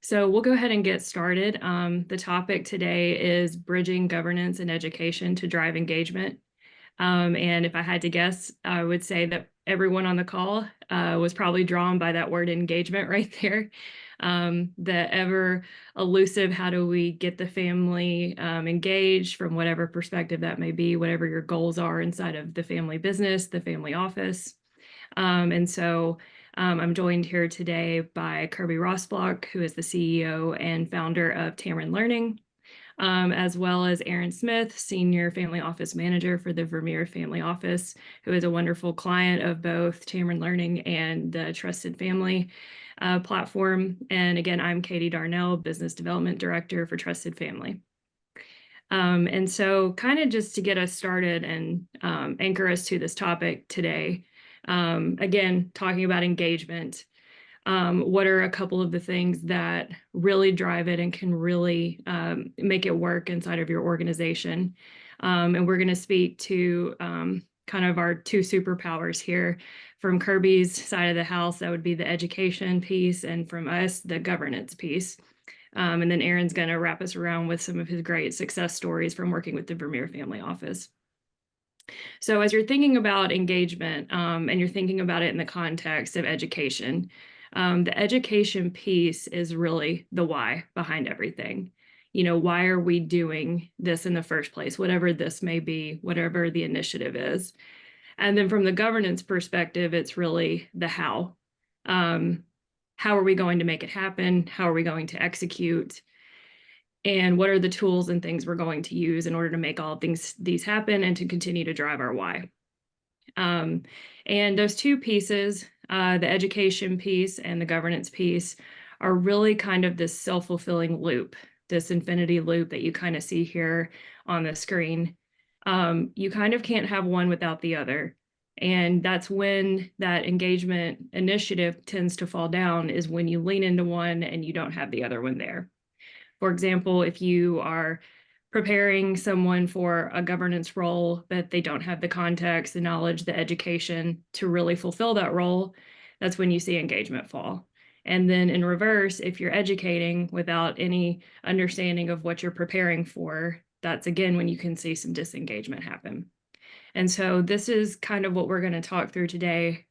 So we'll go ahead and get started. The topic today is bridging governance and education to drive engagement. And if I had to guess, I would say that everyone on the call was probably drawn by that word engagement right there. The ever elusive, how do we get the family engaged from whatever perspective that may be, whatever your goals are inside of the family business, the family office. I'm joined here today by Kirby Rossblock, who is the CEO and founder of Tamron Learning, as well as Aaron Smith, Senior Family Office Manager for the Vermeer Family Office, who is a wonderful client of both Tamron Learning and the Trusted Family platform. And again, I'm Katie Darnell, Business Development Director for Trusted Family. Kind of just to get us started and anchor us to this topic today, again, talking about engagement, what are a couple of the things that really drive it and can really make it work inside of your organization? And we're going to speak to kind of our two superpowers here. From Kirby's side of the house, that would be the education piece, and from us, the governance piece. And then Aaron's going to wrap us around with some of his great success stories from working with the Vermeer Family Office. So as you're thinking about engagement and you're thinking about it in the context of education, the education piece is really the why behind everything. You know, why are we doing this in the first place, whatever this may be, whatever the initiative is. And then from the governance perspective, it's really the how. How are we going to make it happen? How are we going to execute? And what are the tools and things we're going to use in order to make all these happen and to continue to drive our why? And those two pieces, the education piece and the governance piece, are really kind of this self-fulfilling loop, this infinity loop that you kind of see here on the screen. You kind of can't have one without the other. And that's when that engagement initiative tends to fall down, is when you lean into one and you don't have the other one there. For example, if you are preparing someone for a governance role, but they don't have the context, the knowledge, the education to really fulfill that role, that's when you see engagement fall. And then in reverse, if you're educating without any understanding of what you're preparing for, that's again when you can see some disengagement happen. And so this is kind of what we're going to talk through today.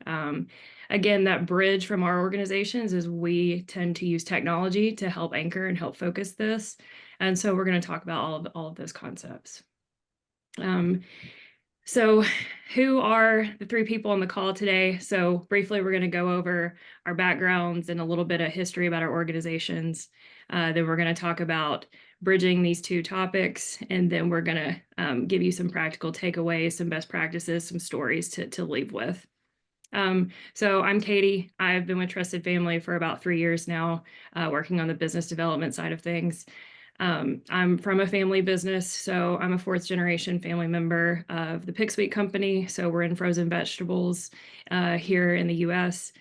Again, that bridge from our organizations is we tend to use technology to help anchor and help focus this. And so we're going to talk about all of those concepts. So who are the three people on the call today? So briefly, we're going to go over our backgrounds and a little bit of history about our organizations. Then we're going to talk about bridging these two topics, and then we're going to give you some practical takeaways, some best practices, some stories to leave with. So I'm Katie. I've been with Trusted Family for about 3 years now, working on the business development side of things. I'm from a family business, so I'm a fourth generation family member of the Pick Sweet Company. So we're in frozen vegetables here in the US.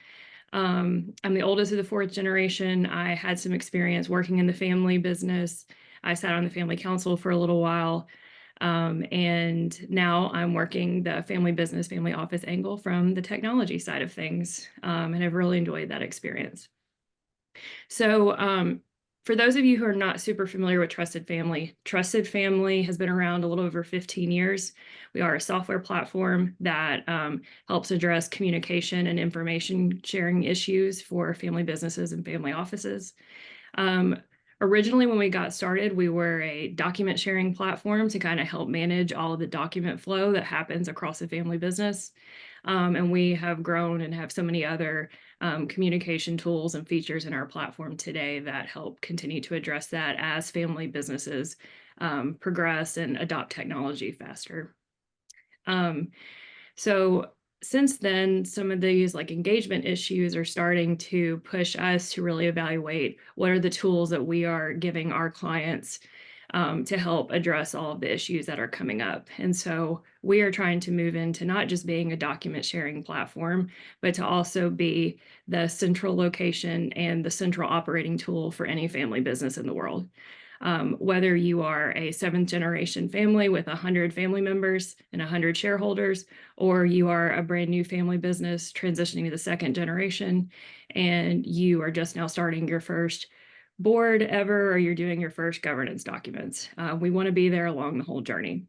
I'm the oldest of the fourth generation. I had some experience working in the family business. I sat on the family council for a little while. And now I'm working the family business, family office angle from the technology side of things. And I've really enjoyed that experience. So for those of you who are not super familiar with Trusted Family has been around a little over 15 years. We are a software platform that helps address communication and information sharing issues for family businesses and family offices. Originally, when we got started, we were a document sharing platform to kind of help manage all of the document flow that happens across a family business. And we have grown and have so many other communication tools and features in our platform today that help continue to address that as family businesses progress and adopt technology faster. So since then, some of these like engagement issues are starting to push us to really evaluate what are the tools that we are giving our clients to help address all of the issues that are coming up. And so we are trying to move into not just being a document sharing platform, but to also be the central location and the central operating tool for any family business in the world. Whether you are a seventh generation family with 100 family members and 100 shareholders, or you are a brand new family business transitioning to the second generation, and you are just now starting your first board ever, or you're doing your first governance documents. We want to be there along the whole journey.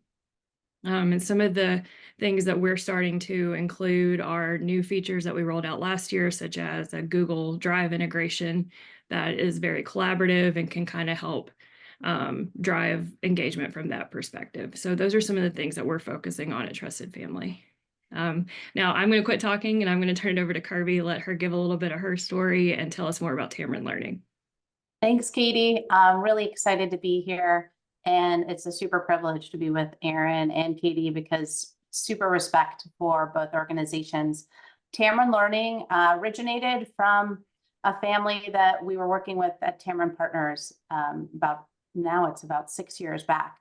And some of the things that we're starting to include are new features that we rolled out last year, such as a Google Drive integration that is very collaborative and can kind of help drive engagement from that perspective. So those are some of the things that we're focusing on at Trusted Family. Now I'm going to quit talking and I'm going to turn it over to Kirby, let her give a little bit of her story and tell us more about Tamron Learning. Thanks, Katie. I'm really excited to be here. And it's a super privilege to be with Aaron and Katie because super respect for both organizations. Tamron Learning originated from a family that we were working with at Tamron Partners about 6 years back.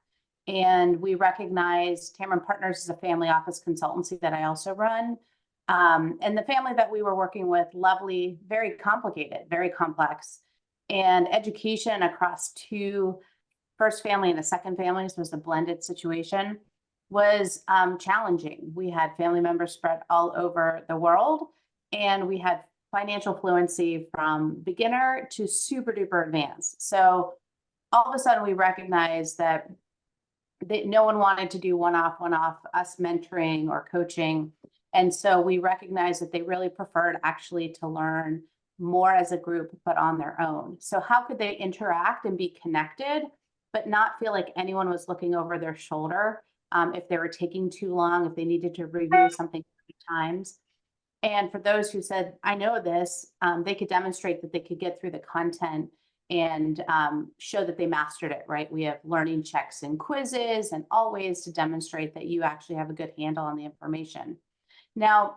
And we recognize Tamron Partners is a family office consultancy that I also run. And the family that we were working with, lovely, very complicated, very complex. And education across two first family and a second family, so it was a blended situation, was challenging. We had family members spread all over the world, and we had financial fluency from beginner to super duper advanced. So all of a sudden we recognized that no one wanted to do one-off, us mentoring or coaching. And so we recognized that they really preferred actually to learn more as a group, but on their own. So how could they interact and be connected, but not feel like anyone was looking over their shoulder if they were taking too long, if they needed to review something 3 times. And for those who said, I know this, they could demonstrate that they could get through the content and show that they mastered it, right? We have learning checks and quizzes and all ways to demonstrate that you actually have a good handle on the information. Now,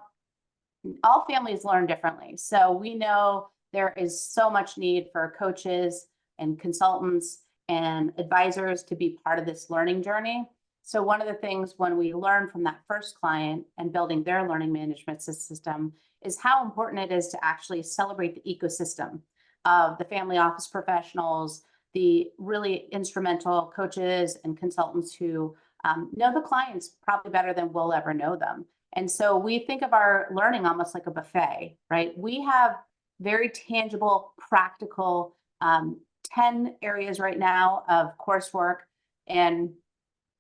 all families learn differently. So we know there is so much need for coaches and consultants and advisors to be part of this learning journey. So one of the things when we learn from that first client and building their learning management system is how important it is to actually celebrate the ecosystem of the family office professionals, the really instrumental coaches and consultants who know the clients probably better than we'll ever know them. And so we think of our learning almost like a buffet, right? We have very tangible, practical 10 areas right now of coursework. And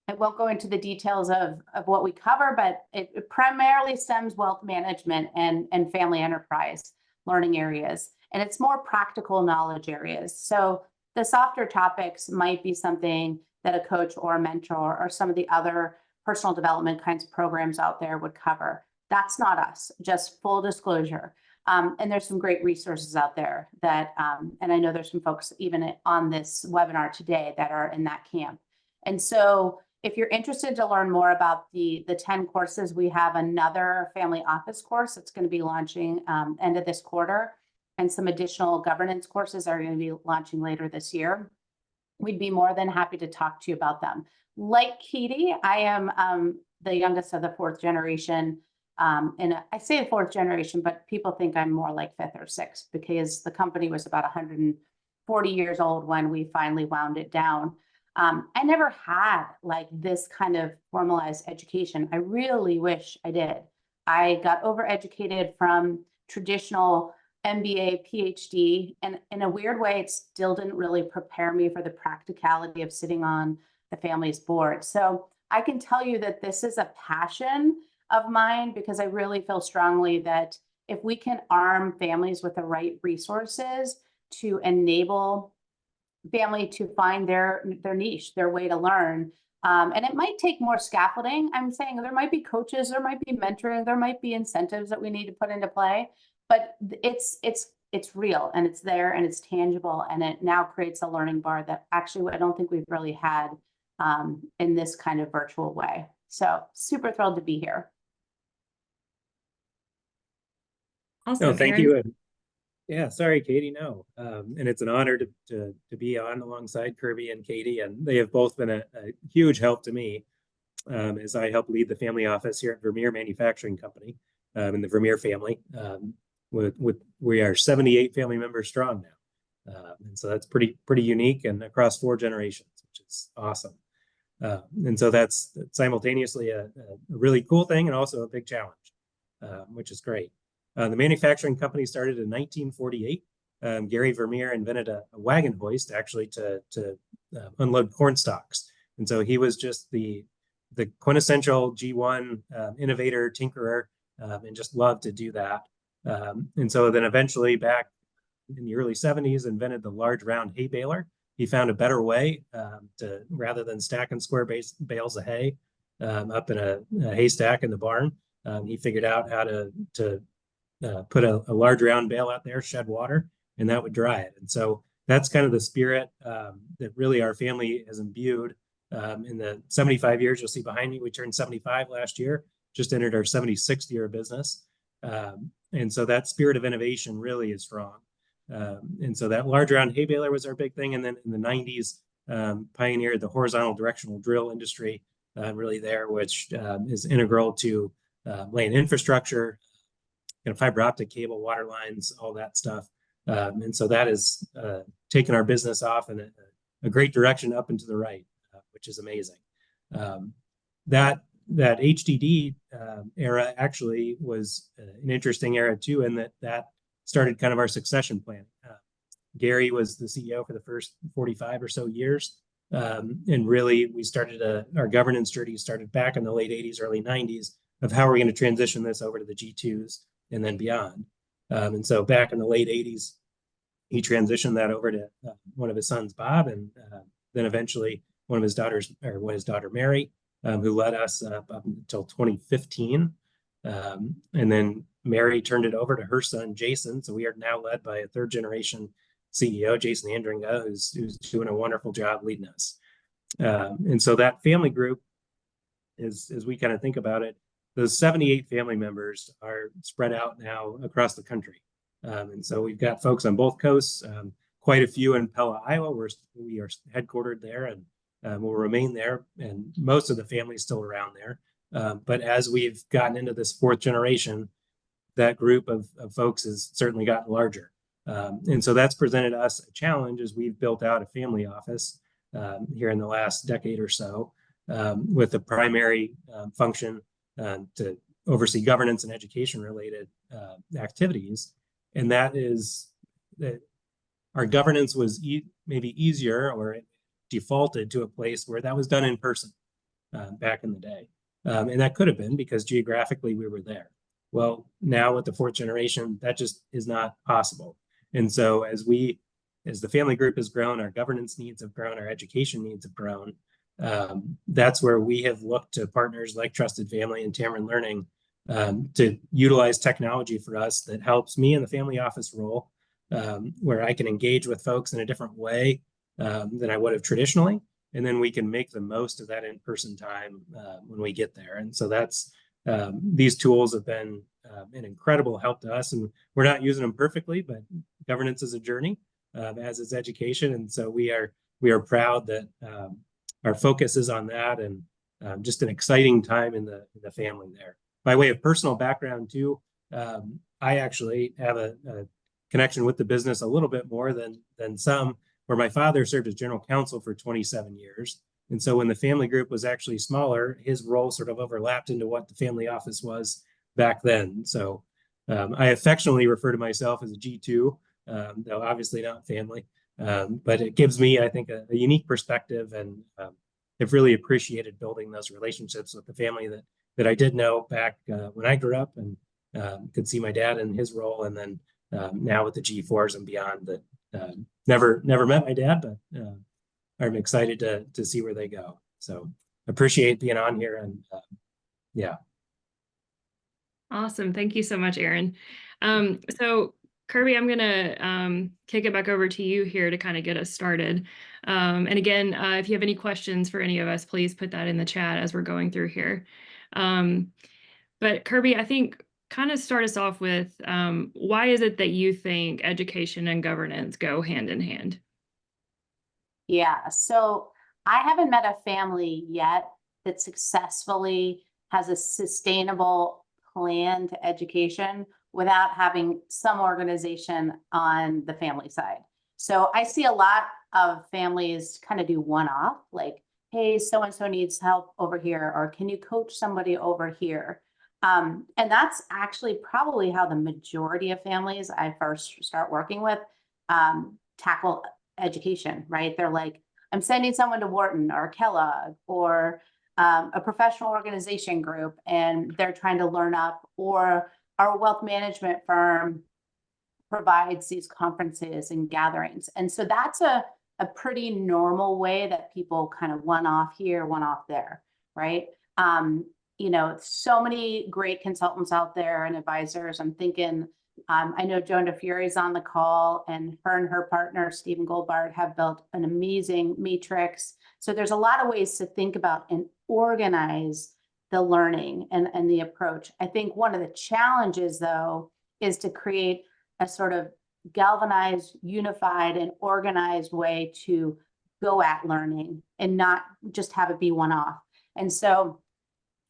I won't go into the details of what we cover, but it primarily stems wealth management and family enterprise learning areas. And it's more practical knowledge areas. So the softer topics might be something that a coach or a mentor or some of the other personal development kinds of programs out there would cover. That's not us, just full disclosure. And there's some great resources out there that, and I know there's some folks even on this webinar today that are in that camp. And so if you're interested to learn more about the 10 courses, we have another family office course that's going to be launching end of this quarter, and some additional governance courses are going to be launching later this year. We'd be more than happy to talk to you about them. Like Katie, I am the youngest of the 4th generation. And I say the 4th generation, but people think I'm more like 5th or 6th because the company was about 140 years old when we finally wound it down. I never had like this kind of formalized education. I really wish I did. I got overeducated from traditional MBA, PhD, and in a weird way, it still didn't really prepare me for the practicality of sitting on the family's board. So I can tell you that this is a passion of mine because I really feel strongly that if we can arm families with the right resources to enable family to find their niche, their way to learn. And it might take more scaffolding. I'm saying there might be coaches, there might be mentoring, there might be incentives that we need to put into play, but it's real and it's there and it's tangible, and it now creates a learning bar that actually I don't think we've really had in this kind of virtual way. So super thrilled to be here. Awesome. No, thank you. Yeah, sorry, Katie, no. And it's an honor to be on alongside Kirby and Katie, and they have both been a huge help to me as I help lead the family office here at Vermeer Manufacturing Company in the Vermeer family. We are 78 family members strong now. And so that's pretty unique and across 4 generations, which is awesome. And so that's simultaneously a really cool thing and also a big challenge, which is great. The manufacturing company started in 1948 Gary Vermeer invented a wagon hoist actually to unload corn stalks. And so he was just the quintessential G1 innovator, tinkerer, and just loved to do that. And so then eventually back in the early 70s, invented the large round hay baler. He found a better way to, rather than stacking square bales of hay up in a haystack in the barn, he figured out how to put a large round bale out there, shed water, and that would dry it. And so that's kind of the spirit that really our family has imbued. In the 75 years, you'll see behind me, we turned 75 last year, just entered our 76th year of business. And so that spirit of innovation really is strong. And so that large round hay baler was our big thing. And then in the 90s, pioneered the horizontal directional drill industry, really there, which is integral to laying infrastructure, fiber optic cable, water lines, all that stuff. And so that has taken our business off in a great direction up and to the right, which is amazing. That HDD era actually was an interesting era too, in that started kind of our succession plan. Gary was the CEO for the first 45 or so years. And really, we started our governance journey started back in the late 80s, early 90s, of how we're going to transition this over to the G2s and then beyond. And so back in the late 80s, he transitioned that over to one of his sons, Bob, and then eventually his daughter, Mary, who led us up until 2015. And then Mary turned it over to her son, Jason. So we are now led by a third generation CEO, Jason Andringa, who's doing a wonderful job leading us. And so that family group, as we kind of think about it, those 78 family members are spread out now across the country. And so we've got folks on both coasts, quite a few in Pella, Iowa, where we are headquartered there, and will remain there. And most of the family is still around there. But as we've gotten into this fourth generation, that group of folks has certainly gotten larger. And so that's presented us a challenge as we've built out a family office here in the last decade or so, with the primary function to oversee governance and education related activities. And that is that our governance was maybe easier, or it defaulted to a place where that was done in person back in the day. And that could have been because geographically we were there. Well, now with the fourth generation, that just is not possible. And so as the family group has grown, our governance needs have grown, our education needs have grown. That's where we have looked to partners like Trusted Family and Tamron Learning to utilize technology for us that helps me in the family office role, where I can engage with folks in a different way than I would have traditionally. And then we can make the most of that in-person time when we get there. And so that's these tools have been an incredible help to us. And we're not using them perfectly, but governance is a journey, as is education. And so we are proud that our focus is on that, and just an exciting time in the family there. By way of personal background too, I actually have a connection with the business a little bit more than some, where my father served as general counsel for 27 years. And so when the family group was actually smaller, his role sort of overlapped into what the family office was back then. So I affectionately refer to myself as a G2, though obviously not family. But it gives me, I think, a unique perspective, and I've really appreciated building those relationships with the family that I did know back when I grew up, and could see my dad in his role, and then now with the G4s and beyond that never met my dad, but I'm excited to see where they go. So appreciate being on here, and yeah. Awesome. Thank you so much, Aaron. So Kirby, I'm going to kick it back over to you here to kind of get us started. And again, if you have any questions for any of us, please put that in the chat as we're going through here. But Kirby, I think kind of start us off with why is it that you think education and governance go hand in hand? Yeah, so I haven't met a family yet that successfully has a sustainable plan to education without having some organization on the family side. So I see a lot of families kind of do one-off, like, hey, so-and-so needs help over here, or can you coach somebody over here? And that's actually probably how the majority of families I first start working with tackle education, right? They're like, I'm sending someone to Wharton or Kellogg or a professional organization group, and they're trying to learn up, or our wealth management firm provides these conferences and gatherings. And so that's a pretty normal way that people kind of one off here, one off there, right? You know, so many great consultants out there and advisors. I'm thinking, I know Joan DeFury's on the call, and her partner, Stephen Goldbart, have built an amazing matrix. So there's a lot of ways to think about and organize the learning and the approach. I think one of the challenges, though, is to create a sort of galvanized, unified, and organized way to go at learning and not just have it be one-off. And so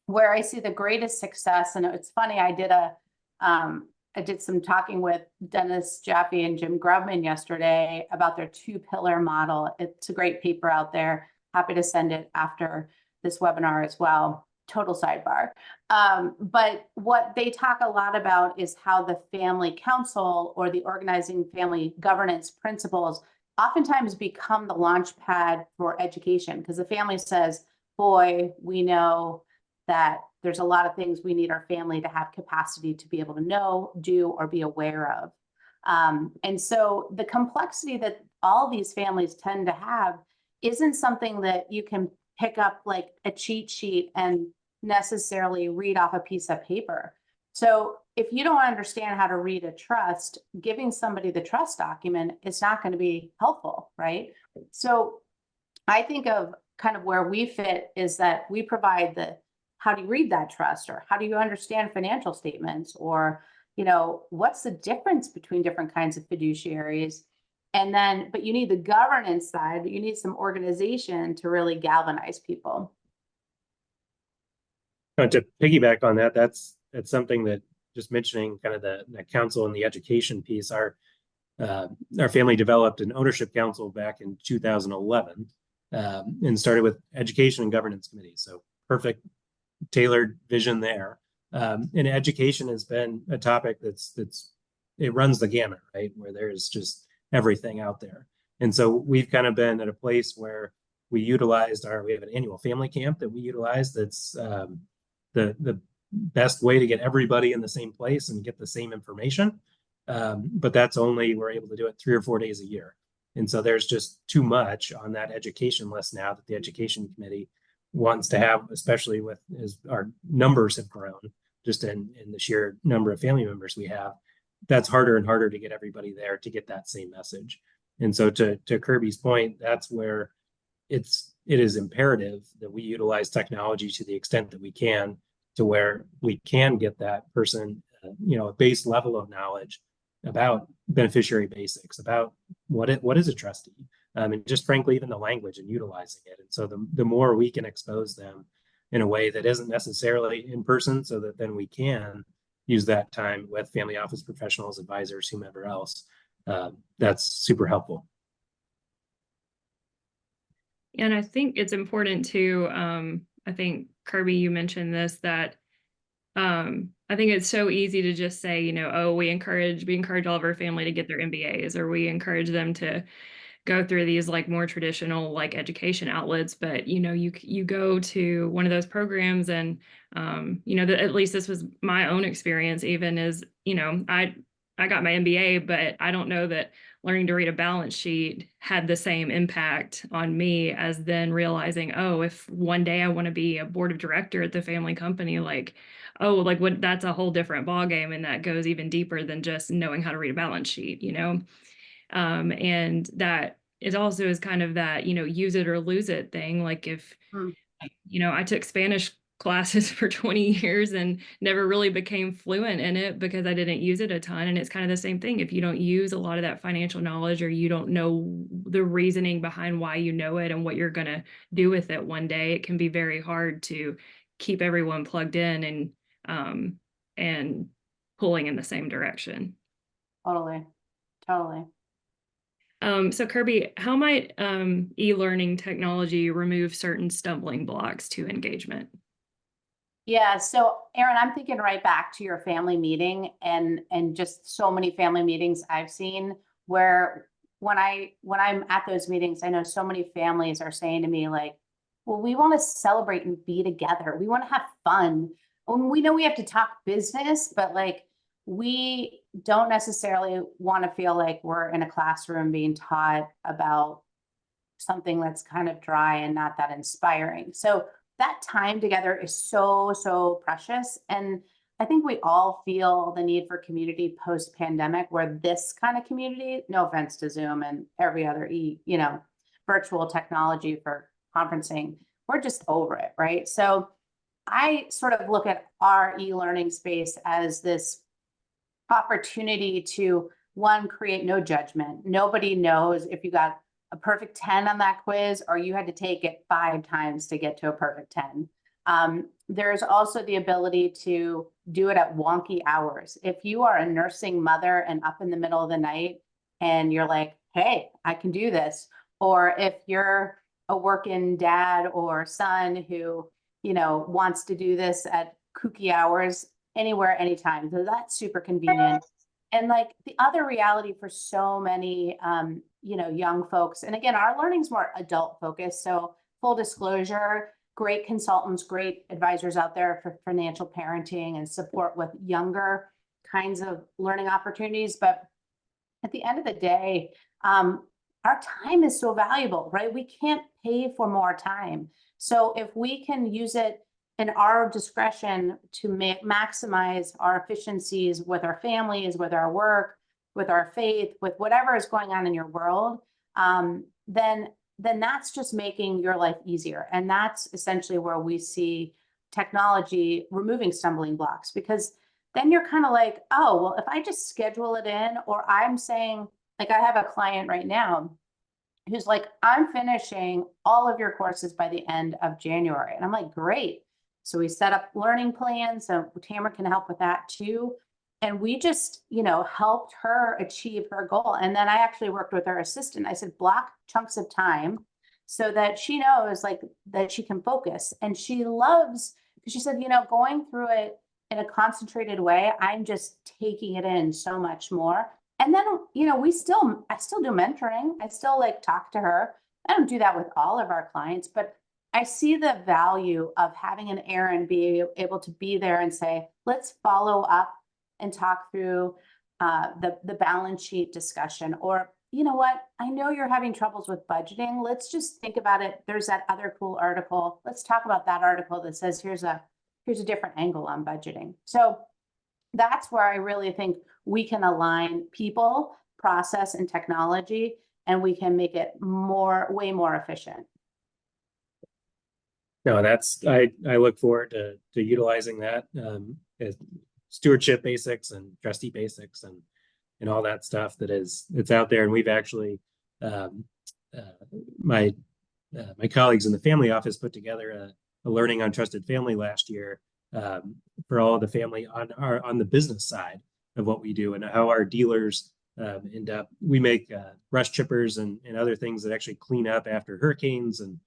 where I see the greatest success, and it's funny, I did some talking with Dennis Jaffe and Jim Grubman yesterday about their 2-pillar model. It's a great paper out there. Happy to send it after this webinar as well. Total sidebar. But what they talk a lot about is how the family council or the organizing family governance principles oftentimes become the launch pad for education, because the family says, boy, we know that there's a lot of things we need our family to have capacity to be able to know, do, or be aware of. And so the complexity that all these families tend to have isn't something that you can pick up like a cheat sheet and necessarily read off a piece of paper. So if you don't understand how to read a trust, giving somebody the trust document is not going to be helpful, right? So I think of kind of where we fit is that we provide the how do you read that trust, or how do you understand financial statements, or, you know, what's the difference between different kinds of fiduciaries? And then, but you need the governance side, but you need some organization to really galvanize people. To piggyback on that, that's something that, just mentioning kind of the council and the education piece, our family developed an ownership council back in 2011 and started with education and governance committees. So perfect tailored vision there. And education has been a topic it runs the gamut, right? Where there's just everything out there. And so we've kind of been at a place where we have an annual family camp that we utilize. That's the best way to get everybody in the same place and get the same information. But we're able to do it 3 or 4 days a year. And so there's just too much on that education list now that the education committee wants to have, especially as our numbers have grown, just in the sheer number of family members we have. That's harder and harder to get everybody there to get that same message. And so to Kirby's point, that's where it is imperative that we utilize technology to the extent that we can, to where we can get that person, a base level of knowledge about beneficiary basics, about what is a trustee, and just frankly, even the language and utilizing it. And so the more we can expose them in a way that isn't necessarily in person, so that then we can use that time with family office professionals, advisors, whomever else, that's super helpful. And I think it's important to, I think Kirby, you mentioned this, that I think it's so easy to just say, we encourage all of our family to get their MBAs, or we encourage them to go through these like more traditional like education outlets. But you go to one of those programs, and at least this was my own experience, even is I got my MBA, but I don't know that learning to read a balance sheet had the same impact on me as then realizing, if one day I want to be a board of director at the family company, that's a whole different ballgame, and that goes even deeper than just knowing how to read a balance sheet, and that it also is kind of that, use it or lose it thing. Like if, I took Spanish classes for 20 years and never really became fluent in it because I didn't use it a ton. And it's kind of the same thing. If you don't use a lot of that financial knowledge, or you don't know the reasoning behind why you know it and what you're going to do with it one day, it can be very hard to keep everyone plugged in and pulling in the same direction. Totally. So Kirby, how might e-learning technology remove certain stumbling blocks to engagement? Yeah, so Erin, I'm thinking right back to your family meeting and just so many family meetings I've seen where when I'm at those meetings, I know so many families are saying to me like, well, we want to celebrate and be together. We want to have fun. We know we have to talk business, but like, we don't necessarily want to feel like we're in a classroom being taught about something that's kind of dry and not that inspiring. So that time together is so, so precious. And I think we all feel the need for community post-pandemic, where this kind of community, no offense to Zoom and every other virtual technology for conferencing, we're just over it, right? So I sort of look at our e-learning space as this opportunity to, one, create no judgment. Nobody knows if you got a perfect 10 on that quiz or you had to take it 5 times to get to a perfect 10. There's also the ability to do it at wonky hours. If you are a nursing mother and up in the middle of the night and you're like, hey, I can do this. Or if you're a working dad or son who, wants to do this at kooky hours, anywhere, anytime. So that's super convenient. And like the other reality for so many, young folks, and again, our learning's more adult focused. So full disclosure, great consultants, great advisors out there for financial parenting and support with younger kinds of learning opportunities. But at the end of the day, our time is so valuable, right? We can't pay for more time. So if we can use it in our discretion to maximize our efficiencies with our families, with our work, with our faith, with whatever is going on in your world, then that's just making your life easier. And that's essentially where we see technology removing stumbling blocks, because then you're kind of like, oh, well, if I just schedule it in, or I'm saying, like, I have a client right now who's like, I'm finishing all of your courses by the end of January. And I'm like, great. So we set up learning plans. So Tamara can help with that too. And we just, helped her achieve her goal. And then I actually worked with her assistant. I said, block chunks of time so that she knows like that she can focus. And she loves, because she said, going through it in a concentrated way, I'm just taking it in so much more. And then, I still do mentoring. I still like talk to her. I don't do that with all of our clients, but I see the value of having an Erin be able to be there and say, let's follow up and talk through the balance sheet discussion. Or, you know what, I know you're having troubles with budgeting. Let's just think about it. There's that other cool article. Let's talk about that article that says, here's a different angle on budgeting. So that's where I really think we can align people, process, and technology, and we can make it way more efficient. No, I look forward to utilizing that as stewardship basics and trustee basics and all that stuff it's out there. And we've actually my colleagues in the family office put together a learning on trusted family last year for all the family on the business side of what we do, and how our dealers end up. We make brush chippers and other things that actually clean up after hurricanes and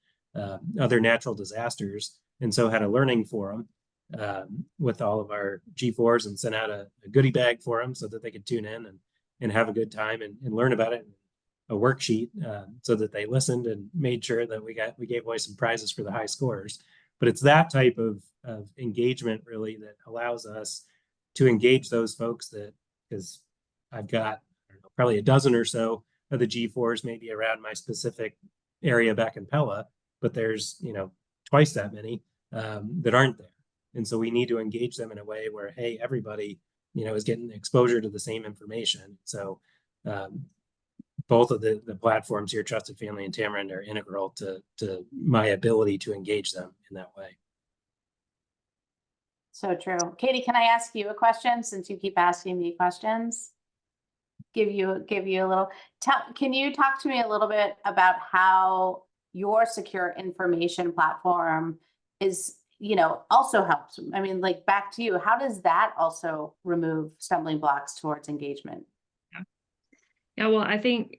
other natural disasters. And so had a learning forum with all of our G4s and sent out a goodie bag for them so that they could tune in and have a good time and learn about it. A worksheet so that they listened and made sure that we gave away some prizes for the high scores. But it's that type of engagement really that allows us to engage those folks, that because I've got, I don't know, probably a dozen or so of the G4s maybe around my specific area back in Pella, but there's twice that many that aren't there. And so we need to engage them in a way where, hey, everybody is getting exposure to the same information. So both of the platforms here, Trusted Family and Tamarind, are integral to my ability to engage them in that way. So true. Katie, can I ask you a question, since you keep asking me questions? Give you a little. Can you talk to me a little bit about how your secure information platform is, also helps? I mean, like, back to you, how does that also remove stumbling blocks towards engagement? Yeah, well, I think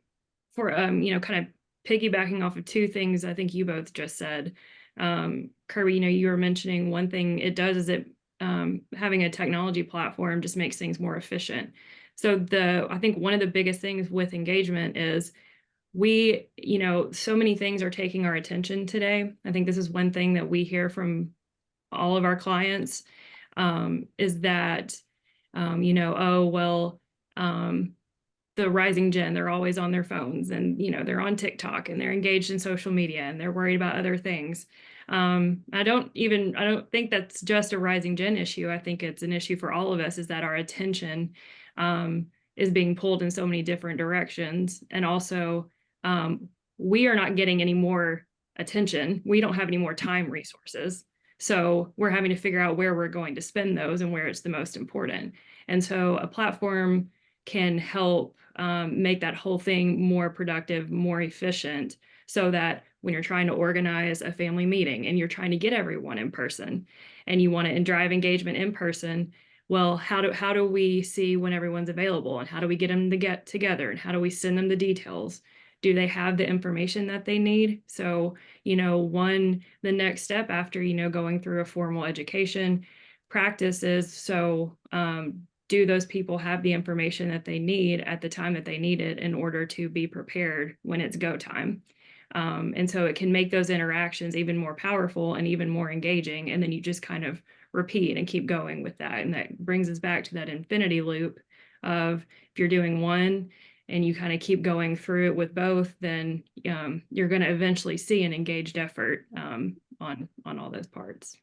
for, kind of piggybacking off of two things I think you both just said, Kirby, you were mentioning one thing it does is it, having a technology platform just makes things more efficient. So I think one of the biggest things with engagement is so many things are taking our attention today. I think this is one thing that we hear from all of our clients, is that, oh, well, the rising gen, they're always on their phones, and they're on TikTok, and they're engaged in social media, and they're worried about other things. I don't think that's just a rising gen issue. I think it's an issue for all of us, is that our attention is being pulled in so many different directions. And also, we are not getting any more attention. We don't have any more time resources. So we're having to figure out where we're going to spend those and where it's the most important. And so a platform can help make that whole thing more productive, more efficient, so that when you're trying to organize a family meeting and you're trying to get everyone in person and you want to drive engagement in person, well, how do we see when everyone's available, and how do we get them to get together, and how do we send them the details? Do they have the information that they need? So, the next step after, going through a formal education practice is, so do those people have the information that they need at the time that they need it in order to be prepared when it's go time? And so it can make those interactions even more powerful and even more engaging. And then you just kind of repeat and keep going with that. And that brings us back to that infinity loop of, if you're doing one and you kind of keep going through it with both, then you're going to eventually see an engaged effort on all those parts.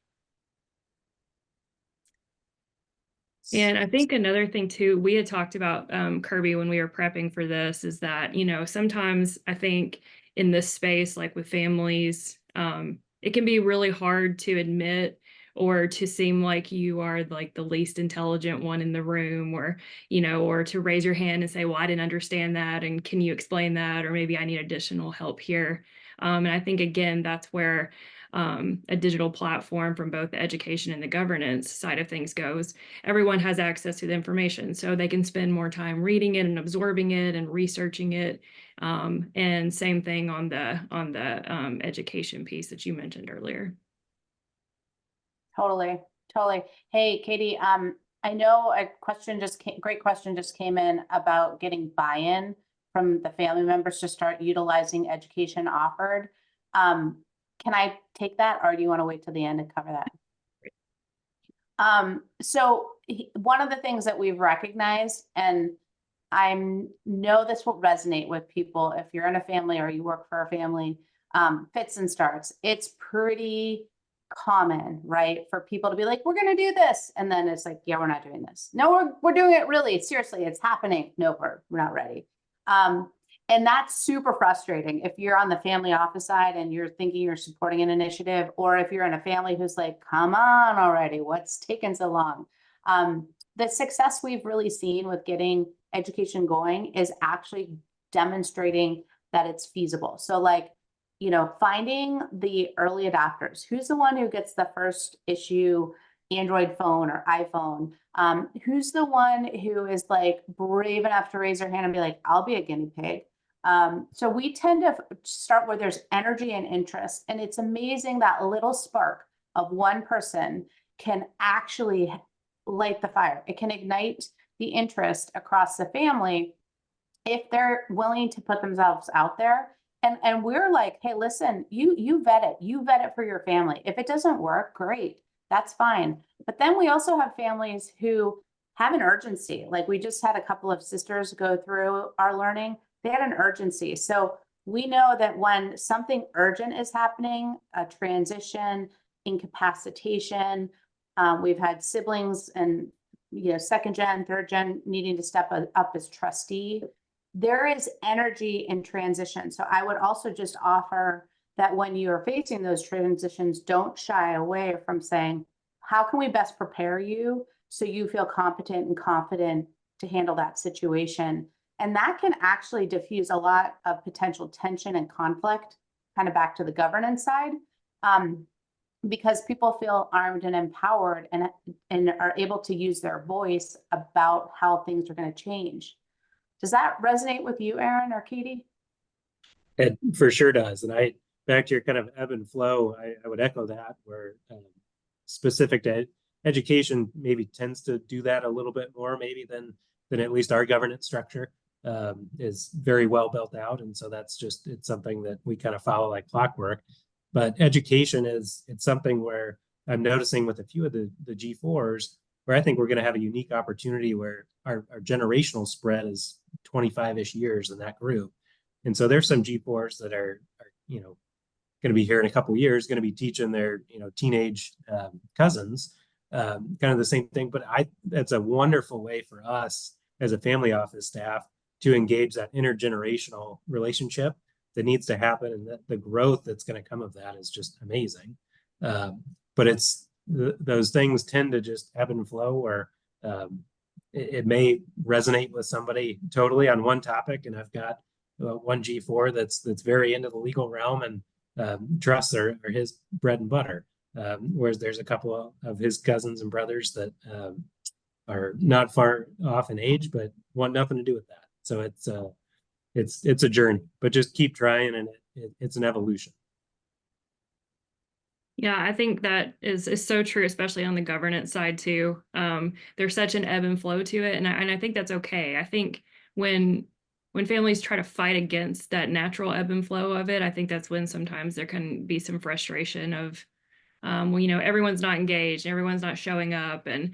And I think another thing too, we had talked about, Kirby, when we were prepping for this, is that, sometimes I think in this space, like with families, it can be really hard to admit, or to seem like you are like the least intelligent one in the room, or, or to raise your hand and say, well, I didn't understand that, and can you explain that? Or maybe I need additional help here. And I think, again, that's where a digital platform from both the education and the governance side of things goes. Everyone has access to the information, so they can spend more time reading it and absorbing it and researching it. And same thing on the education piece that you mentioned earlier. Totally. Hey, Katie, I know great question just came in about getting buy-in from the family members to start utilizing education offered. Can I take that, or do you want to wait till the end to cover that? So one of the things that we've recognized, and I know this will resonate with people if you're in a family or you work for a family, fits and starts. It's pretty common, right, for people to be like, we're going to do this, and then it's like, yeah, we're not doing this. No, we're doing it, really, seriously, it's happening. No, we're not ready. And that's super frustrating if you're on the family office side and you're thinking you're supporting an initiative, or if you're in a family who's like, come on already, what's taking so long? The success we've really seen with getting education going is actually demonstrating that it's feasible. So like, finding the early adopters. Who's the one who gets the first issue Android phone or iPhone? Who's the one who is like brave enough to raise their hand and be like, I'll be a guinea pig? So we tend to start where there's energy and interest. And it's amazing that little spark of one person can actually light the fire. It can ignite the interest across the family if they're willing to put themselves out there. And we're like, hey, listen, you vet it for your family. If it doesn't work, great, that's fine. But then we also have families who have an urgency. Like, we just had a couple of sisters go through our learning. They had an urgency. So we know that when something urgent is happening, a transition, incapacitation, we've had siblings and, second gen, third gen needing to step up as trustee. There is energy in transition. So I would also just offer that when you're facing those transitions, don't shy away from saying, how can we best prepare you so you feel competent and confident to handle that situation? And that can actually diffuse a lot of potential tension and conflict, kind of back to the governance side, because people feel armed and empowered and are able to use their voice about how things are going to change. Does that resonate with you, Aaron or Katie? It for sure does. And back to your kind of ebb and flow, I would echo that, where specific to education maybe tends to do that a little bit more maybe than then at least our governance structure is very well built out. And so that's just, it's something that we kind of follow like clockwork. But education it's something where I'm noticing with a few of the G4s where I think we're going to have a unique opportunity where our generational spread is 25-ish years in that group. And so there's some G4s that are you know, going to be here in a couple of years, going to be teaching their, you know, teenage cousins kind of the same thing. But that's a wonderful way for us as a family office staff to engage that intergenerational relationship that needs to happen, and that the growth that's going to come of that is just amazing. But it's those things tend to just ebb and flow, where it may resonate with somebody totally on one topic, and I've got one G4 that's very into the legal realm, and trusts are his bread and butter. Whereas there's a couple of his cousins and brothers that are not far off in age, but want nothing to do with that. So it's a journey, but just keep trying, and it's an evolution. Yeah, I think that is so true, especially on the governance side too. There's such an ebb and flow to it, and I think that's okay. I think when families try to fight against that natural ebb and flow of it, I think that's when sometimes there can be some frustration of, well, you know, everyone's not engaged, everyone's not showing up, and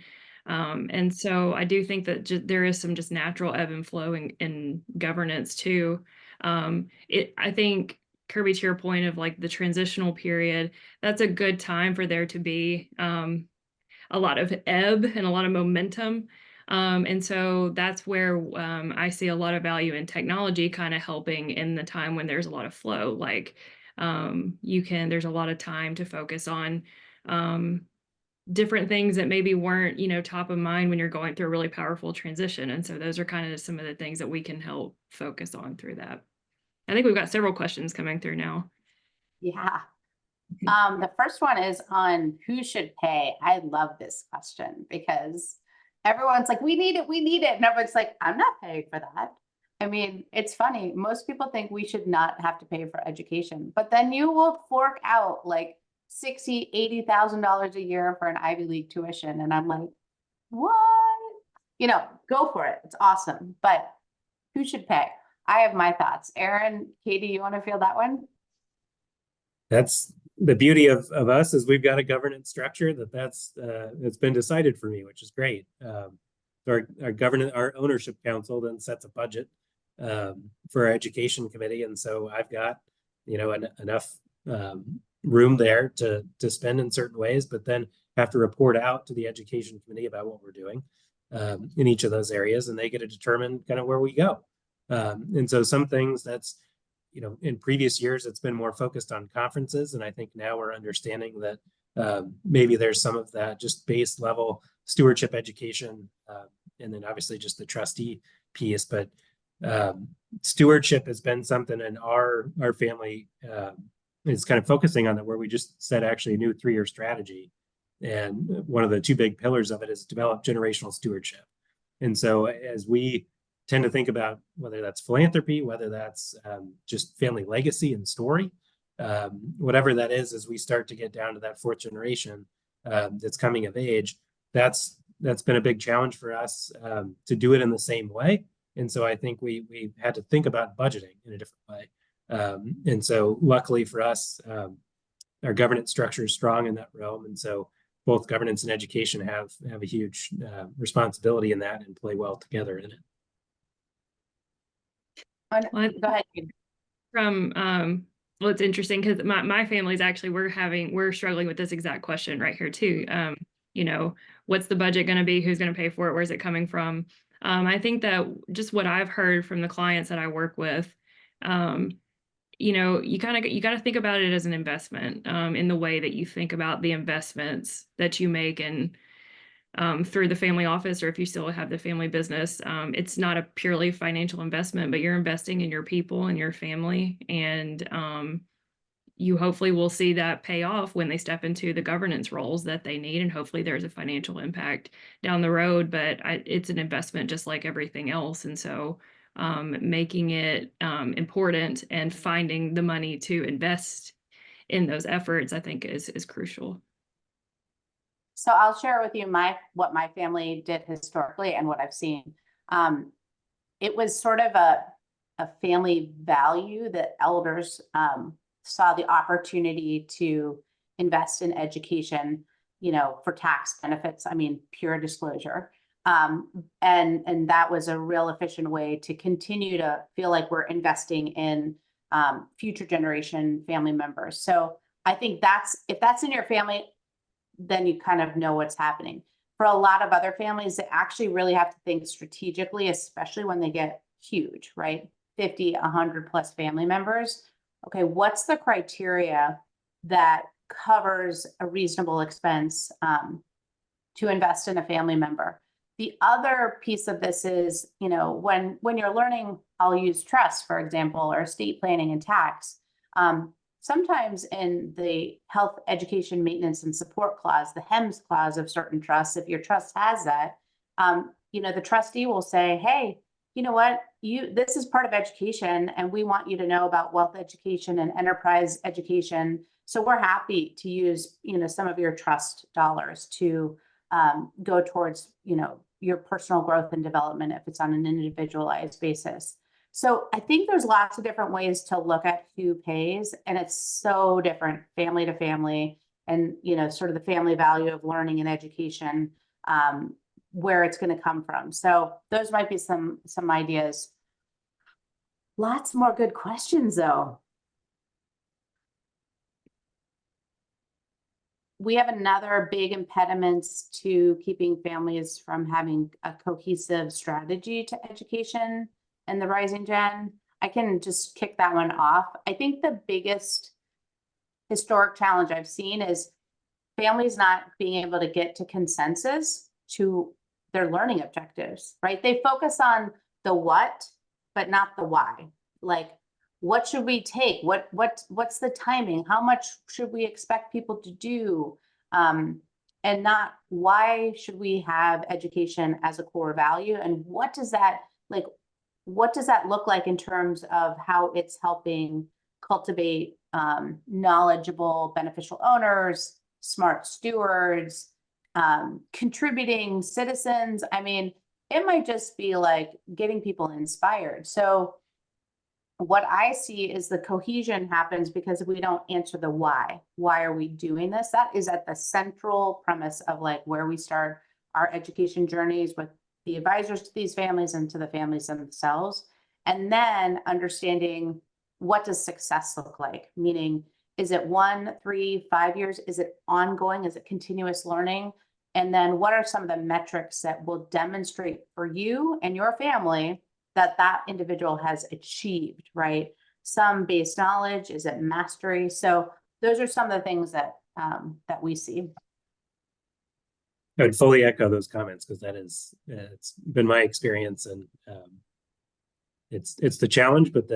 so I do think that there is some just natural ebb and flow in governance too. I think, Kirby, to your point of like the transitional period, that's a good time for there to be a lot of ebb and a lot of momentum. And so that's where I see a lot of value in technology kind of helping in the time when there's a lot of flow. Like there's a lot of time to focus on different things that maybe weren't, you know, top of mind when you're going through a really powerful transition. And so those are kind of some of the things that we can help focus on through that. I think we've got several questions coming through now. Yeah. The first one is on who should pay. I love this question because everyone's like, we need it. And everyone's like, I'm not paying for that. I mean, it's funny. Most people think we should not have to pay for education, but then you will fork out like $60,000, $80,000 a year for an Ivy League tuition. And I'm like, what? You know, go for it. It's awesome. But who should pay? I have my thoughts. Aaron, Katie, you want to field that one? That's the beauty of us, is we've got a governance structure that's been decided for me, which is great. Our ownership council then sets a budget for our education committee, and so I've got, you know, enough room there to spend in certain ways, but then have to report out to the education committee about what we're doing in each of those areas, and they get to determine kind of where we go. And so some things that's, you know, in previous years, it's been more focused on conferences. And I think now we're understanding that maybe there's some of that just base level stewardship education, and then obviously just the trustee piece. But stewardship has been something in our family is kind of focusing on that, where we just set actually a new 3-year strategy. And one of the 2 big pillars of it is develop generational stewardship. And so as we tend to think about whether that's philanthropy, whether that's just family legacy and story, whatever that is, as we start to get down to that 4th generation that's coming of age, that's been a big challenge for us to do it in the same way. And so I think we had to think about budgeting in a different way. And so luckily for us, our governance structure is strong in that realm. And so both governance and education have a huge responsibility in that and play well together in it. Go ahead. Well, it's interesting because my family's actually, we're struggling with this exact question right here too. You know, what's the budget going to be? Who's going to pay for it? Where's it coming from? I think that just what I've heard from the clients that I work with, you know, you got to think about it as an investment in the way that you think about the investments that you make and through the family office, or if you still have the family business, it's not a purely financial investment, but you're investing in your people and your family. And you hopefully will see that pay off when they step into the governance roles that they need. And hopefully there's a financial impact down the road, but it's an investment just like everything else. And so making it important and finding the money to invest in those efforts, I think is crucial. So I'll share with you what my family did historically and what I've seen. It was sort of a family value that elders saw the opportunity to invest in education, for tax benefits. I mean, pure disclosure. And that was a real efficient way to continue to feel like we're investing in future generation family members. So I think if that's in your family, then you kind of know what's happening. For a lot of other families, they actually really have to think strategically, especially when they get huge, right? 50, 100 plus family members. Okay, what's the criteria that covers a reasonable expense to invest in a family member? The other piece of this is, when you're learning, I'll use trust, for example, or estate planning and tax. Sometimes in the health, education, maintenance, and support clause, the HEMS clause of certain trusts, if your trust has that, the trustee will say, hey, you know what, this is part of education, and we want you to know about wealth education and enterprise education. So we're happy to use, some of your trust dollars to go towards, your personal growth and development if it's on an individualized basis. So I think there's lots of different ways to look at who pays, and it's so different family to family, and sort of the family value of learning and education, where it's going to come from. So those might be some ideas. Lots more good questions though. We have another big impediment to keeping families from having a cohesive strategy to education and the rising gen. I can just kick that one off. I think the biggest historic challenge I've seen is families not being able to get to consensus to their learning objectives, right? They focus on the what, but not the why. Like, what should we take? What's the timing? How much should we expect people to do? And not why should we have education as a core value? And what does that look like in terms of how it's helping cultivate knowledgeable, beneficial owners, smart stewards, contributing citizens? I mean, it might just be like getting people inspired. So what I see is the cohesion happens because if we don't answer the why are we doing this? That is at the central premise of like where we start our education journeys with the advisors to these families and to the families themselves. And then understanding, what does success look like? Meaning, is it 1, 3, 5 years? Is it ongoing? Is it continuous learning? And then what are some of the metrics that will demonstrate for you and your family that individual has achieved, right? Some base knowledge, is it mastery? So those are some of the things that we see. I would fully echo those comments because that is, it's been my experience, and it's the challenge, but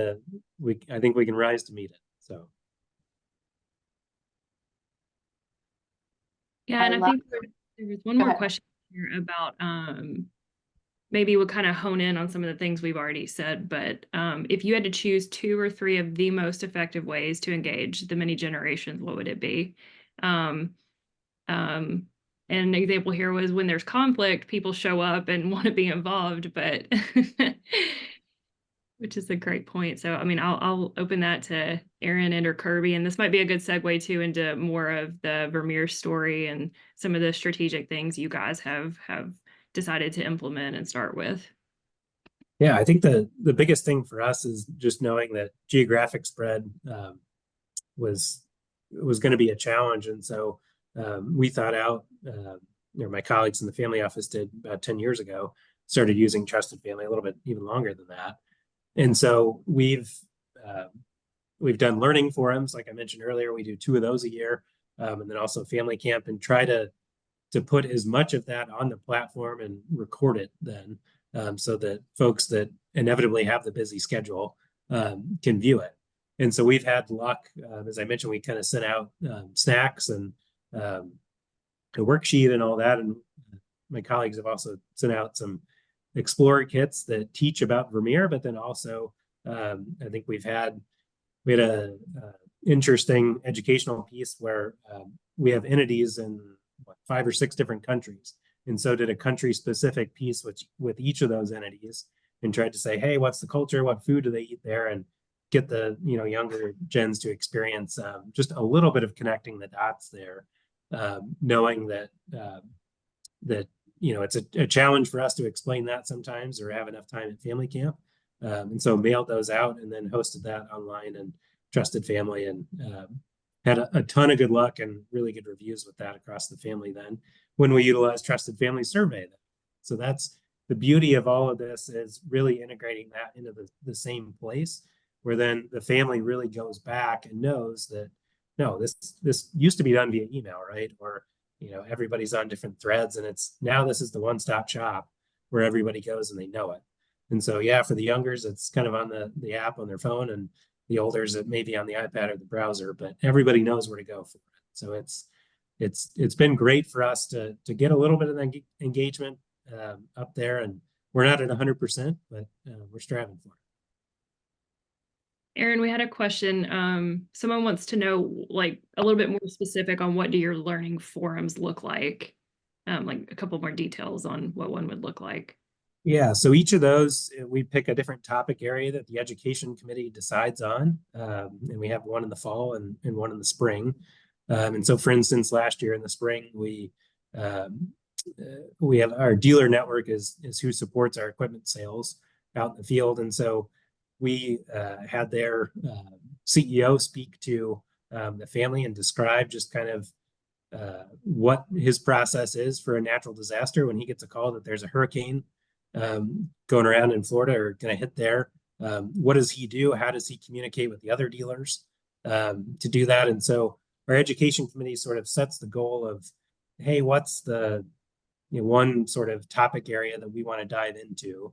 I think we can rise to meet it. So. Yeah, and I think there was one more question here about maybe we'll kind of hone in on some of the things we've already said, but if you had to choose 2 or 3 of the most effective ways to engage the many generations, what would it be? And an example here was when there's conflict, people show up and want to be involved, but which is a great point. So, I mean, I'll open that to Aaron and or Kirby, and this might be a good segue too into more of the Vermeer story and some of the strategic things you guys have decided to implement and start with. Yeah, I think the biggest thing for us is just knowing that geographic spread was going to be a challenge, and so we thought out, my colleagues in the family office did about 10 years ago, started using Trusted Family a little bit even longer than that. And so we've done learning forums, like I mentioned earlier. We do 2 of those a year, and then also family camp, and try to put as much of that on the platform and record it then, so that folks that inevitably have the busy schedule can view it. And so we've had luck, as I mentioned, we kind of sent out snacks and a worksheet and all that. And my colleagues have also sent out some Explorer kits that teach about Vermeer, but then also I think we had a interesting educational piece where we have entities in 5 or 6 different countries, and so did a country-specific piece with each of those entities, and tried to say, hey, what's the culture? What food do they eat there? And get the younger gens to experience just a little bit of connecting the dots there, knowing that it's a challenge for us to explain that sometimes or have enough time at family camp. And so mailed those out and then hosted that online and Trusted Family, and had a ton of good luck and really good reviews with that across the family then when we utilized Trusted Family Survey. So that's the beauty of all of this, is really integrating that into the same place, where then the family really goes back and knows that, no, this used to be done via email, right? Or, everybody's on different threads, and this is the one-stop shop where everybody goes and they know it. And so, yeah, for the youngers, it's kind of on the app on their phone, and the olders, it may be on the iPad or the browser, but everybody knows where to go for it. So it's been great for us to get a little bit of engagement up there, and we're not at 100%, but we're striving for it. Aaron, we had a question. Someone wants to know, like, a little bit more specific on what do your learning forums look like? Like a couple more details on what one would look like. Yeah, so each of those, we pick a different topic area that the education committee decides on. And we have one in the fall and one in the spring. And so, for instance, last year in the spring, we have our dealer network is who supports our equipment sales out in the field. And so we had their CEO speak to the family and describe just kind of what his process is for a natural disaster when he gets a call that there's a hurricane going around in Florida or going to hit there. What does he do? How does he communicate with the other dealers to do that? And so our education committee sort of sets the goal of, hey, what's the one sort of topic area that we want to dive into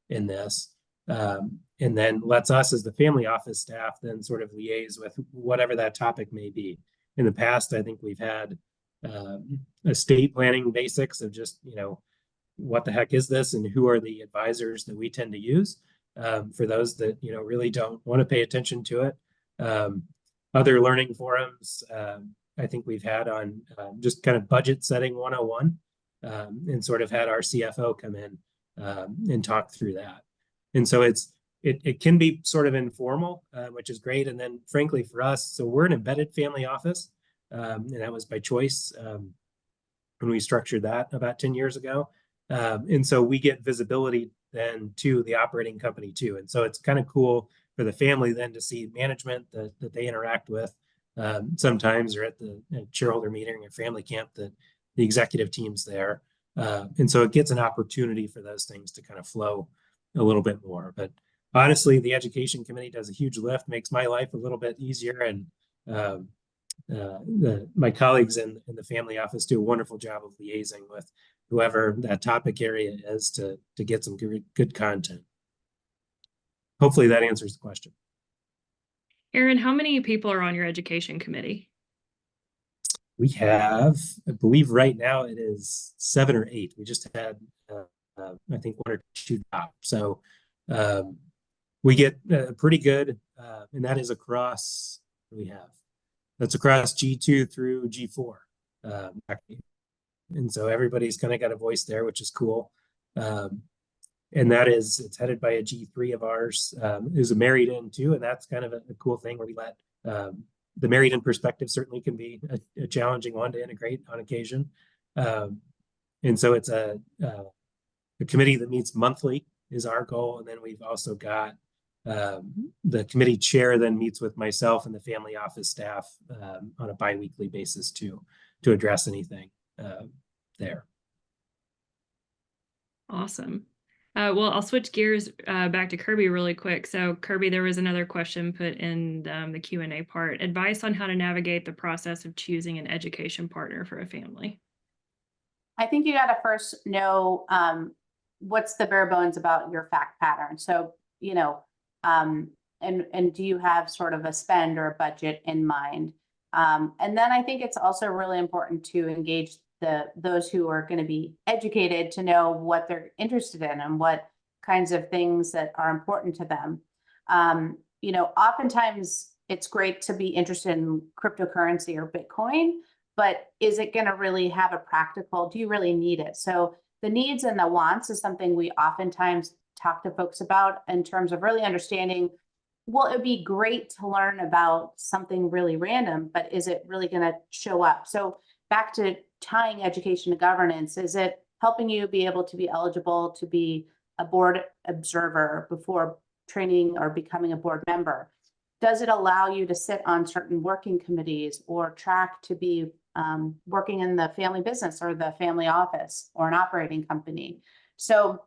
in this? And then lets us as the family office staff then sort of liaise with whatever that topic may be. In the past, I think we've had estate planning basics of just, what the heck is this and who are the advisors that we tend to use for those that, really don't want to pay attention to it. Other learning forums, I think we've had on just kind of budget setting 101 and sort of had our CFO come in and talk through that. And so it can be sort of informal, which is great. And then frankly for us, so we're an embedded family office, and that was by choice when we structured that about 10 years ago. And so we get visibility then to the operating company too. And so it's kind of cool for the family then to see management that they interact with sometimes, or at the shareholder meeting or family camp, that the executive team's there. And so it gets an opportunity for those things to kind of flow a little bit more. But honestly, the education committee does a huge lift, makes my life a little bit easier. And my colleagues in the family office do a wonderful job of liaising with whoever that topic area is to get some good content. Hopefully that answers the question. Aaron, how many people are on your education committee? We have, I believe right now it is 7 or 8. We just had, I think 1 or 2 top. So we get pretty good, and that is across, that's across G2 through G4. And so everybody's kind of got a voice there, which is cool. And it's headed by a G3 of ours, who's a married in too. And that's kind of a cool thing where we let the married in perspective certainly can be a challenging one to integrate on occasion. And so it's a committee that meets monthly is our goal. And then we've also got the committee chair then meets with myself and the family office staff on a bi-weekly basis to address anything there. Awesome. Well, I'll switch gears back to Kirby really quick. So Kirby, there was another question put in the Q&A part. Advice on how to navigate the process of choosing an education partner for a family. I think you got to first know what's the bare bones about your fact pattern. So, and do you have sort of a spend or a budget in mind? And then I think it's also really important to engage those who are going to be educated to know what they're interested in and what kinds of things that are important to them. Oftentimes it's great to be interested in cryptocurrency or Bitcoin, but is it going to really have a practical, do you really need it? So the needs and the wants is something we oftentimes talk to folks about in terms of really understanding, well, it'd be great to learn about something really random, but is it really going to show up? So back to tying education to governance, is it helping you be able to be eligible to be a board observer before training or becoming a board member? Does it allow you to sit on certain working committees or track to be working in the family business or the family office or an operating company? So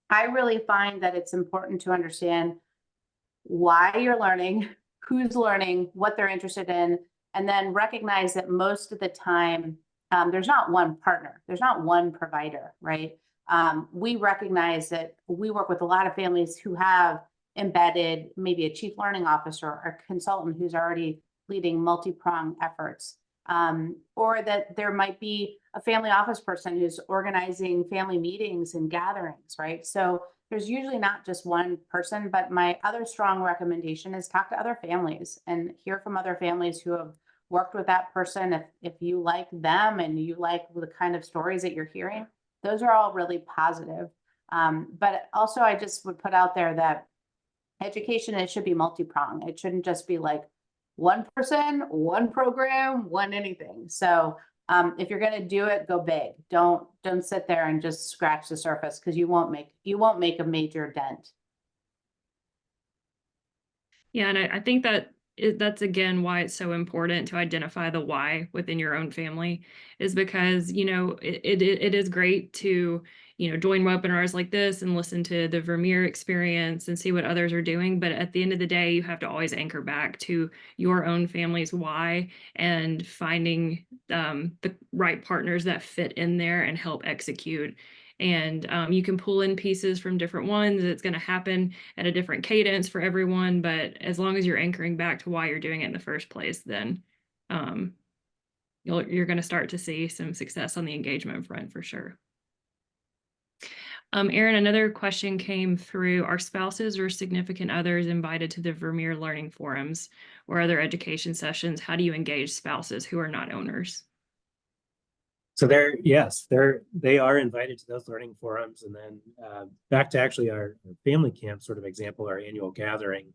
I really find that it's important to understand why you're learning, who's learning, what they're interested in, and then recognize that most of the time, there's not one partner, there's not one provider, right? We recognize that we work with a lot of families who have embedded maybe a chief learning officer or a consultant who's already leading multi-pronged efforts, or that there might be a family office person who's organizing family meetings and gatherings, right? So there's usually not just one person, but my other strong recommendation is talk to other families and hear from other families who have worked with that person. If you like them and you like the kind of stories that you're hearing, those are all really positive. But also I just would put out there that education, it should be multi-pronged. It shouldn't just be like one person, one program, one anything. So if you're going to do it, go big. Don't sit there and just scratch the surface, because you won't make a major dent. Yeah, and I think that's again why it's so important to identify the why within your own family, is because, you know, it is great to, you know, join webinars like this and listen to the Vermeer experience and see what others are doing. But at the end of the day, you have to always anchor back to your own family's why and finding the right partners that fit in there and help execute. And you can pull in pieces from different ones. It's going to happen at a different cadence for everyone. But as long as you're anchoring back to why you're doing it in the first place, then you're going to start to see some success on the engagement front for sure. Erin, another question came through. Are spouses or significant others invited to the Vermeer Learning Forums or other education sessions? How do you engage spouses who are not owners? So they are invited to those learning forums. And then back to actually our family camp sort of example, our annual gathering.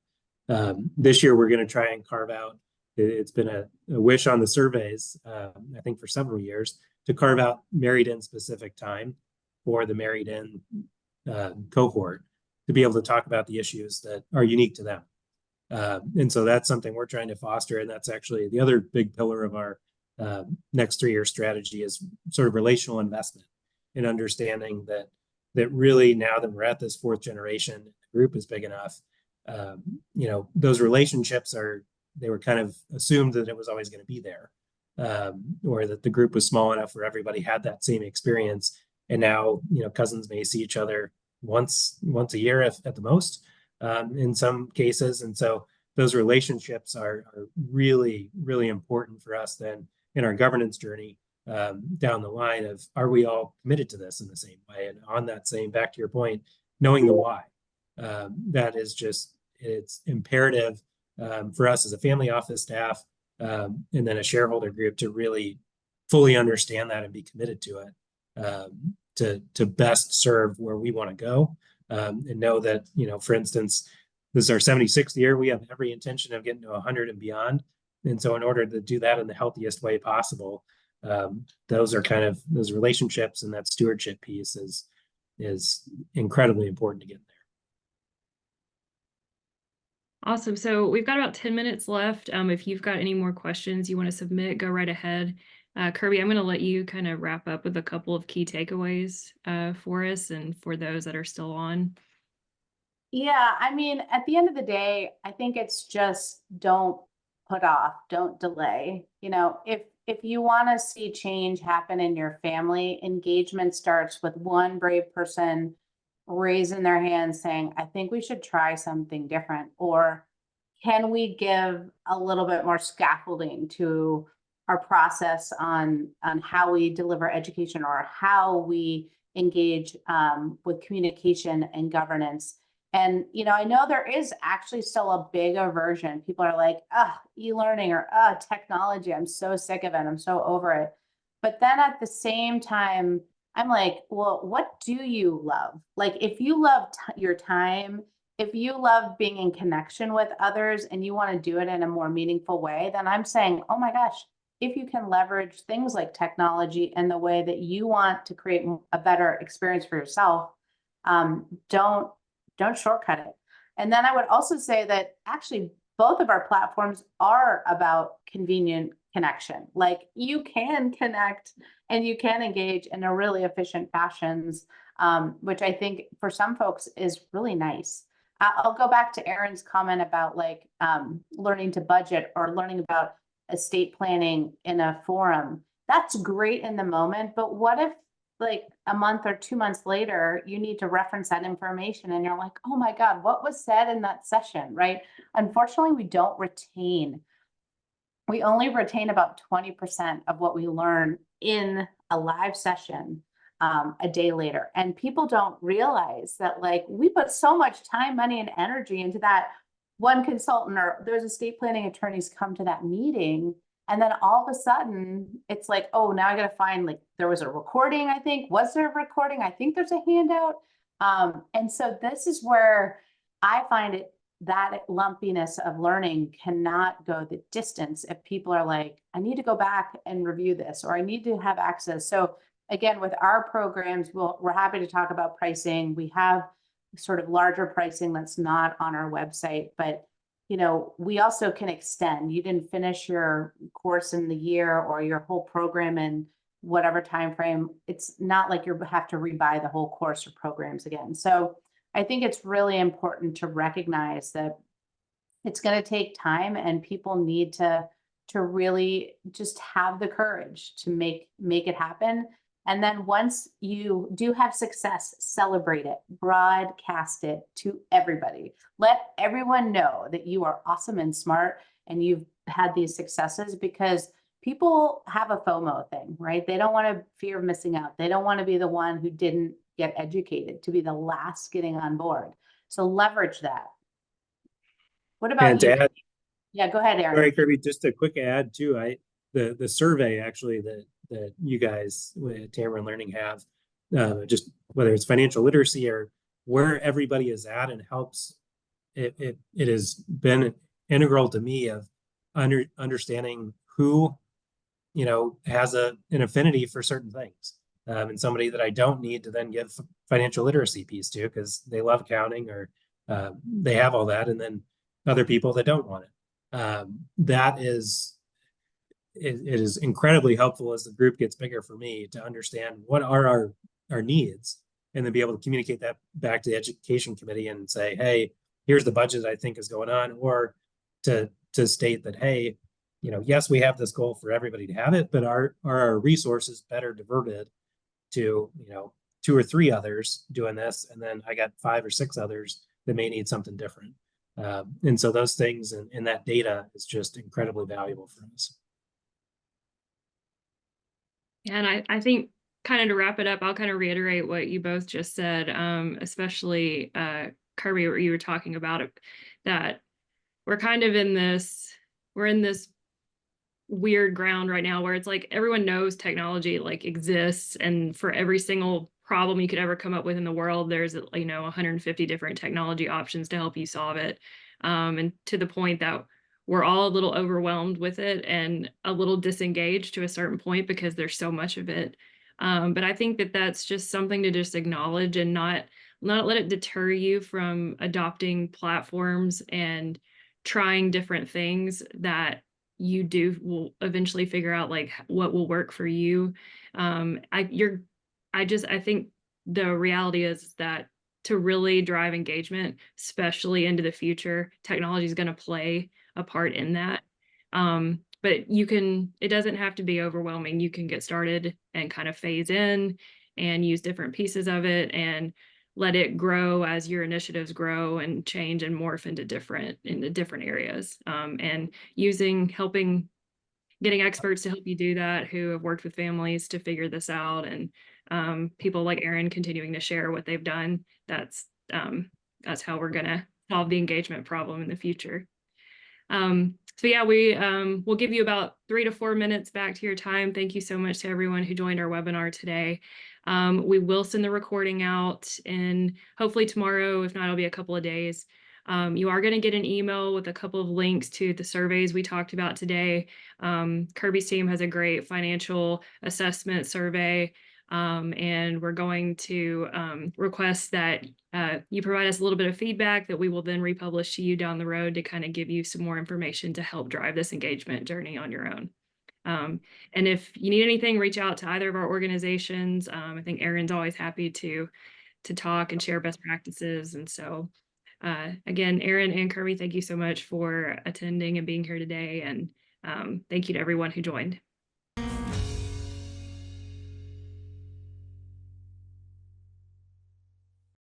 This year, we're going to try and carve out, it's been a wish on the surveys, I think for several years, to carve out married in specific time for the married in cohort to be able to talk about the issues that are unique to them. And so that's something we're trying to foster. And that's actually the other big pillar of our next 3-year strategy, is sort of relational investment in understanding that really, now that we're at this 4th generation, the group is big enough, you know, those relationships they were kind of assumed that it was always going to be there, or that the group was small enough where everybody had that same experience. And now, you know, cousins may see each other once a year at the most, in some cases. And so those relationships are really, really important for us then in our governance journey down the line of, are we all committed to this in the same way? And on that same, back to your point, knowing the why, that is just, it's imperative for us as a family office staff and then a shareholder group to really fully understand that and be committed to it, to best serve where we want to go, and know that, you know, for instance, this is our 76th year. We have every intention of getting to 100 and beyond. And so in order to do that in the healthiest way possible, those are kind of those relationships, and that stewardship piece is incredibly important to get there. Awesome. So we've got about 10 minutes left. If you've got any more questions you want to submit, go right ahead. Kirby, I'm going to let you kind of wrap up with a couple of key takeaways for us and for those that are still on. Yeah, I mean, at the end of the day, I think it's just don't put off, don't delay. You know, if you want to see change happen in your family, engagement starts with one brave person raising their hand saying, I think we should try something different, or can we give a little bit more scaffolding to our process on how we deliver education or how we engage with communication and governance. And, I know there is actually still a big aversion. People are like, e-learning or technology. I'm so sick of it. I'm so over it. But then at the same time, I'm like, well, what do you love? Like, if you love your time, if you love being in connection with others and you want to do it in a more meaningful way, then I'm saying, oh my gosh, if you can leverage things like technology in the way that you want to create a better experience for yourself, don't shortcut it. And then I would also say that actually both of our platforms are about convenient connection. Like, you can connect and you can engage in a really efficient fashions, which I think for some folks is really nice. I'll go back to Erin's comment about like learning to budget or learning about estate planning in a forum. That's great in the moment, but what if like a month or 2 months later, you need to reference that information and you're like, oh my God, what was said in that session, right? Unfortunately, we only retain about 20% of what we learn in a live session a day later. And people don't realize that like we put so much time, money, and energy into that one consultant or those estate planning attorneys come to that meeting. And then all of a sudden it's like, oh, now I got to find, like, there was a recording, I think. Was there a recording? I think there's a handout. And so this is where I find it, that lumpiness of learning cannot go the distance if people are like, I need to go back and review this, or I need to have access. So again, with our programs, we're happy to talk about pricing. We have sort of larger pricing that's not on our website, but we also can extend. You didn't finish your course in the year or your whole program in whatever time frame. It's not like you have to rebuy the whole course or programs again. So I think it's really important to recognize that it's going to take time, and people need to really just have the courage to make it happen. And then once you do have success, celebrate it, broadcast it to everybody. Let everyone know that you are awesome and smart and you've had these successes, because people have a FOMO thing, right? They don't want to fear of missing out. They don't want to be the one who didn't get educated, to be the last getting on board. So leverage that. What about And you? to add, Yeah, go ahead, Erin. sorry, Kirby, just a quick add too. The survey actually that you guys with Tamarind Learning have, just whether it's financial literacy or where everybody is at, and helps. It has been integral to me of understanding who has an affinity for certain things, and somebody that I don't need to then give financial literacy piece to because they love accounting or they have all that, and then other people that don't want it. That is, it is incredibly helpful as the group gets bigger for me to understand what are our needs, and then be able to communicate that back to the education committee and say, hey, here's the budget I think is going on, or to state that, hey, yes, we have this goal for everybody to have it, but are our resources better diverted to 2 or 3 others doing this, and then I got 5 or 6 others that may need something different. And so those things and that data is just incredibly valuable for us. And I think, kind of to wrap it up, I'll kind of reiterate what you both just said, especially Kirby, what you were talking about, that we're kind of in this weird ground right now where it's like everyone knows technology like exists, and for every single problem you could ever come up with in the world, there's 150 different technology options to help you solve it, and to the point that we're all a little overwhelmed with it and a little disengaged to a certain point because there's so much of it. But I think that that's just something to just acknowledge and not let it deter you from adopting platforms and trying different things that you will eventually figure out like what will work for you. I think the reality is that to really drive engagement, especially into the future, technology is going to play a part in that. But it doesn't have to be overwhelming. You can get started and kind of phase in and use different pieces of it and let it grow as your initiatives grow and change and morph into different areas. And getting experts to help you do that, who have worked with families to figure this out, and people like Erin continuing to share what they've done. That's that's how we're going to solve the engagement problem in the future. So yeah, we'll give you about 3 to 4 minutes back to your time. Thank you so much to everyone who joined our webinar today. We will send the recording out and hopefully tomorrow, if not, it'll be a couple of days. You are going to get an email with a couple of links to the surveys we talked about today. Kirby's team has a great financial assessment survey. And we're going to request that you provide us a little bit of feedback that we will then republish to you down the road to kind of give you some more information to help drive this engagement journey on your own. And if you need anything, reach out to either of our organizations. I think Erin's always happy to talk and share best practices. And so again, Erin and Kirby, thank you so much for attending and being here today. And thank you to everyone who joined.